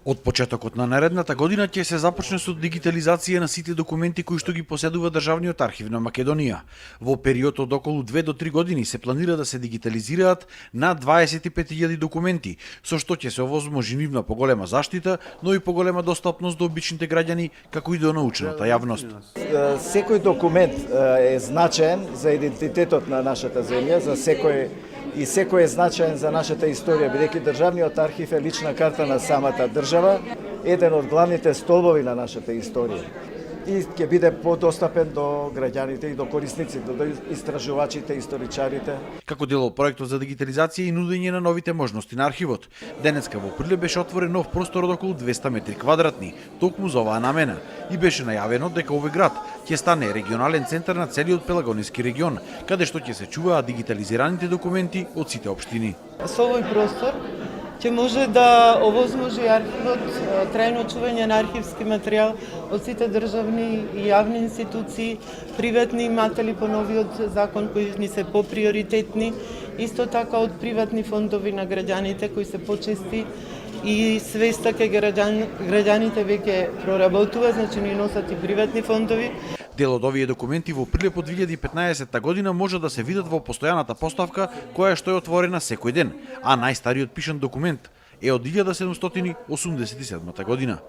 Од почетокот на наредната година ќе се започне со дигитализација на сите документи кои што ги поседува Државниот архив на Македонија. Во период од околу 2 до 3 години се планира да се дигитализираат над 25.000 документи, со што ќе се овозможи нивна поголема заштита, но и поголема достапност до обичните граѓани, како и до научната јавност. Секој документ е значаен за идентитетот на нашата земја, за секој е значаен за нашата историја, бидејќи Државниот архив е лична карта на самата држава, еден од главните столбови на нашата историја. И ќе биде подостапен до граѓаните и до корисниците, до истражувачите, историчарите. Како дел од проектот за дигитализација и нудење на новите можности на архивот, денеска во Прилеп беше отворен нов простор од околу 200 метри квадратни, токму за оваа намена, и беше најавено дека овој град ќе стане регионален центар на целиот Пелагонски регион, каде што ќе се чуваат дигитализираните документи од сите општини. Со овој простор ќе може да овозможи архивот трајно чување на архивски материјал од сите државни и јавни институции, приватни иматели по новиот закон кои ни се поприоритетни, исто така од приватни фондови на граѓаните кои се почести и свеста кај граѓаните веќе проработува, значи ни носат и приватни фондови. Дел од овие документи во Прилеп од 2015 година може да се видат во постојаната поставка која што е отворена секој ден, а најстариот пишан документ е од 1787 година.